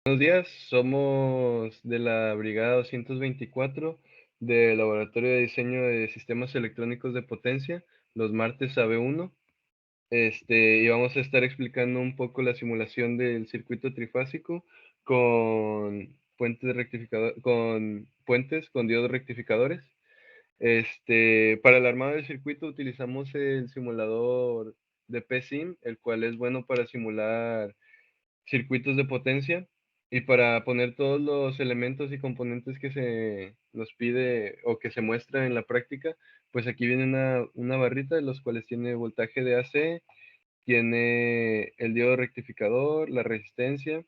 Buenos días, somos de la Brigada 224 del Laboratorio de Diseño de Sistemas Electrónicos de Potencia, los martes AB1. Y vamos a estar explicando un poco la simulación del circuito trifásico con puentes con diodos rectificadores. Para el armado del circuito utilizamos el simulador de PSIM, el cual es bueno para simular circuitos de potencia y para poner todos los elementos y componentes que se nos pide o que se muestra en la práctica, pues aquí viene una barrita de los cuales tiene voltaje de AC, tiene el diodo rectificador, la resistencia,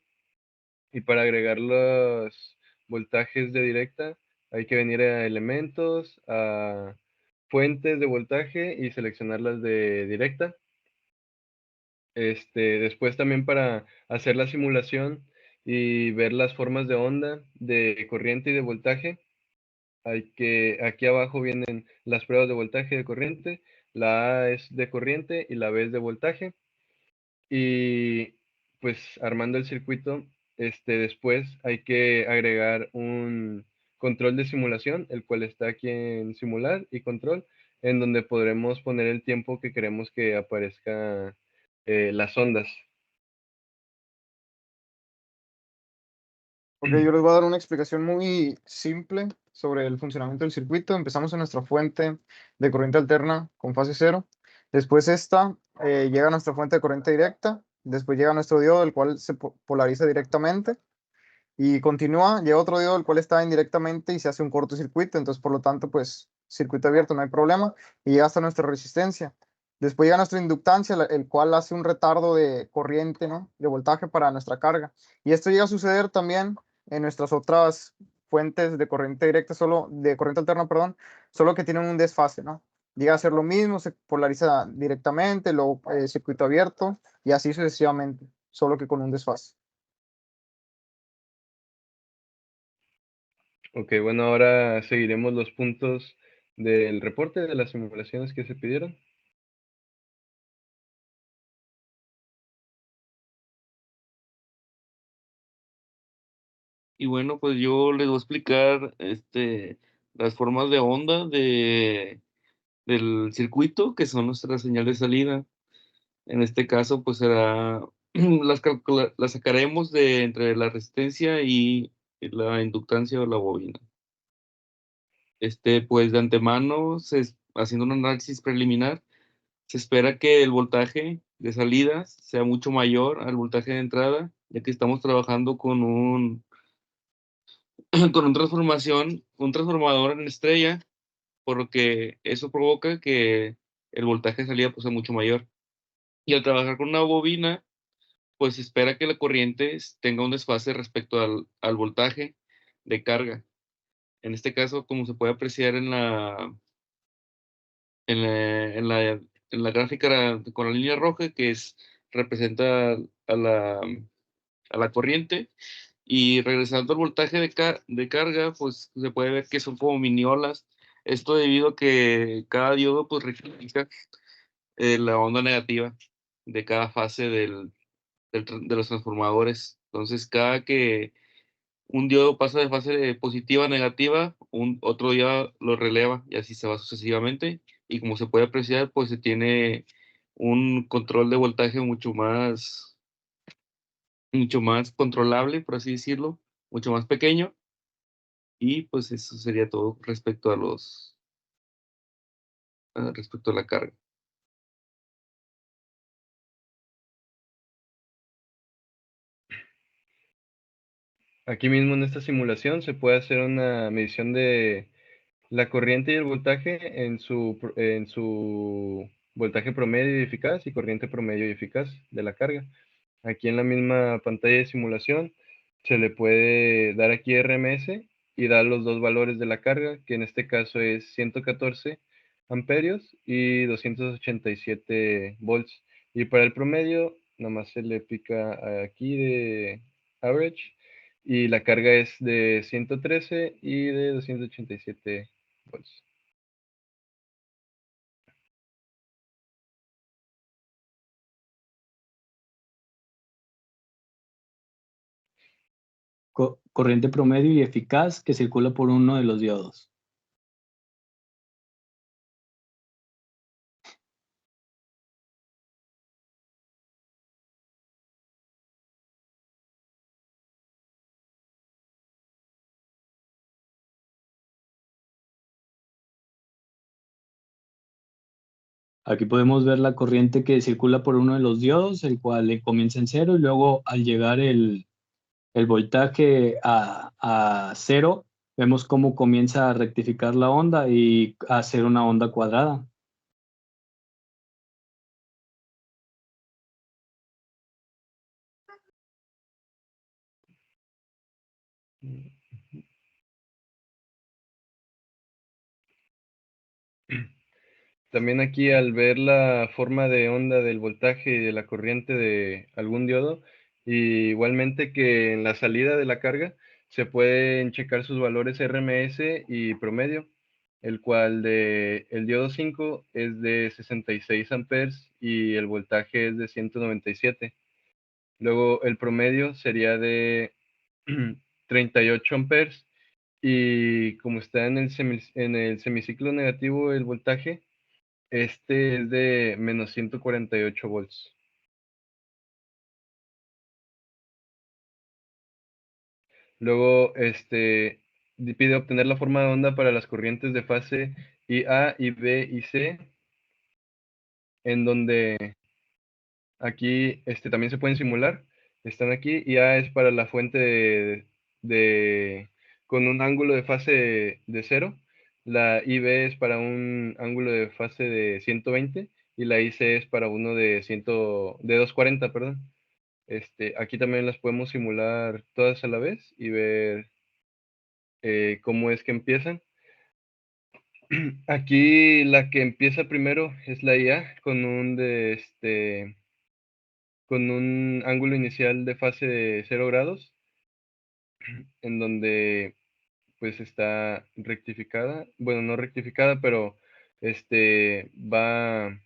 y para agregar los voltajes de directa hay que venir a elementos, a fuentes de voltaje y seleccionar las de directa. Después también para hacer la simulación y ver las formas de onda, de corriente y de voltaje, aquí abajo vienen las pruebas de voltaje y de corriente. La A es de corriente y la B es de voltaje. Y pues armando el circuito, después hay que agregar un control de simulación, el cual está aquí en simular y control, en donde podremos poner el tiempo que queremos que aparezca las ondas. Ok, yo les voy a dar una explicación muy simple sobre el funcionamiento del circuito. Empezamos en nuestra fuente de corriente alterna con fase cero. Después esta llega a nuestra fuente de corriente directa. Después llega nuestro diodo, el cual se polariza directamente. Y continúa, llega otro diodo, el cual está indirectamente y se hace un cortocircuito. Entonces, por lo tanto, pues circuito abierto, no hay problema. Y llega hasta nuestra resistencia. Después llega nuestra inductancia, el cual hace un retardo de corriente, ¿no? De voltaje para nuestra carga. Y esto llega a suceder también en nuestras otras fuentes de corriente directa, solo de corriente alterna, perdón, solo que tienen un desfase, ¿no? Llega a ser lo mismo, se polariza directamente, luego circuito abierto y así sucesivamente, solo que con un desfase. Ok, bueno, ahora seguiremos los puntos del reporte de las simulaciones que se pidieron. Y bueno, pues yo les voy a explicar las formas de onda del circuito, que son nuestras señales de salida. En este caso, pues será, las sacaremos de entre la resistencia y la inductancia o la bobina. Pues de antemano, haciendo un análisis preliminar, se espera que el voltaje de salida sea mucho mayor al voltaje de entrada, ya que estamos trabajando con con un transformador en estrella, por lo que eso provoca que el voltaje de salida pues, sea mucho mayor. Y al trabajar con una bobina, pues se espera que la corriente tenga un desfase respecto al voltaje de carga. En este caso, como se puede apreciar en la, en la, en la gráfica con la línea roja, representa a la corriente. Y regresando al voltaje de carga, pues se puede ver que son como mini olas. Esto debido a que cada diodo pues rectifica la onda negativa de cada fase de los transformadores. Entonces, cada que un diodo pasa de fase de positiva a negativa, otro diodo lo releva y así se va sucesivamente. Y como se puede apreciar, pues se tiene un control de voltaje mucho más controlable, por así decirlo, mucho más pequeño. Y pues eso sería todo respecto respecto a la carga. Aquí mismo en esta simulación se puede hacer una medición de la corriente y el voltaje en su voltaje promedio y eficaz y corriente promedio y eficaz de la carga. Aquí en la misma pantalla de simulación se le puede dar aquí RMS y dar los dos valores de la carga, que en este caso es 114 amperios y 287 volts. Y para el promedio, nomás se le pica aquí de average y la carga es de 113 y de 287 volts. corriente promedio y eficaz que circula por uno de los diodos. Aquí podemos ver la corriente que circula por uno de los diodos, el cual comienza en cero y luego al llegar el voltaje a cero, vemos cómo comienza a rectificar la onda y a hacer una onda cuadrada. También aquí al ver la forma de onda del voltaje y de la corriente de algún diodo, y igualmente que en la salida de la carga se pueden checar sus valores RMS y promedio, el cual de el diodo 5 es de 66 amperes y el voltaje es de 197. Luego el promedio sería de 38 amperes y como está en en el semiciclo negativo el voltaje, este es de menos 148 volts. Luego, pide obtener la forma de onda para las corrientes de fase IA, IB y C, en donde aquí también se pueden simular. Están aquí. IA es para la fuente con un ángulo de fase de 0. La IB es para un ángulo de fase de 120 y la IC es para uno de 240, perdón. Aquí también las podemos simular todas a la vez y ver cómo es que empiezan. Aquí la que empieza primero es la IA con un ángulo inicial de fase de 0 grados, en donde pues está rectificada, bueno, no rectificada, pero va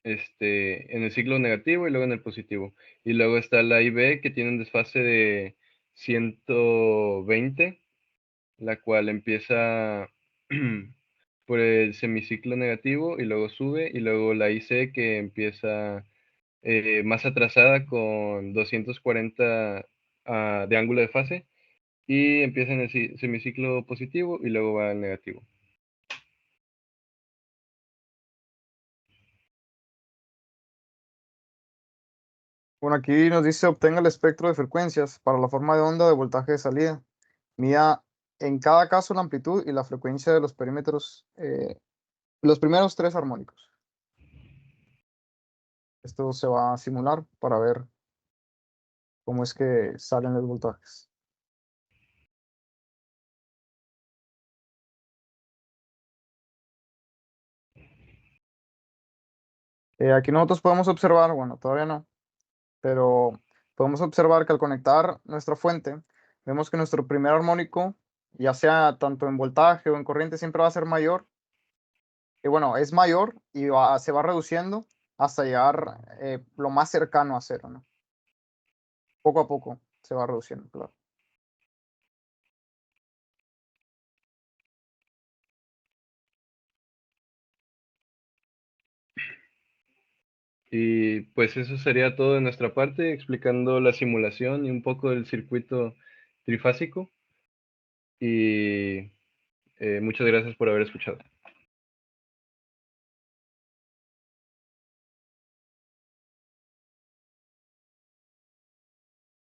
en el ciclo negativo y luego en el positivo. Y luego está la IB que tiene un desfase de 120, la cual empieza por el semiciclo negativo y luego sube, y luego la IC que empieza más atrasada con 240 de ángulo de fase y empieza en el semiciclo positivo y luego va al negativo. Bueno, aquí nos dice obtenga el espectro de frecuencias para la forma de onda de voltaje de salida. Mida en cada caso la amplitud y la frecuencia de los perímetros, los primeros tres armónicos. Esto se va a simular para ver cómo es que salen los voltajes. Aquí nosotros podemos observar, bueno, todavía no, pero podemos observar que al conectar nuestra fuente, vemos que nuestro primer armónico, ya sea tanto en voltaje o en corriente, siempre va a ser mayor. Y bueno, es mayor y se va reduciendo hasta llegar lo más cercano a cero, ¿no? Poco a poco se va reduciendo, claro. Y pues eso sería todo de nuestra parte, explicando la simulación y un poco del circuito trifásico. Y muchas gracias por haber escuchado.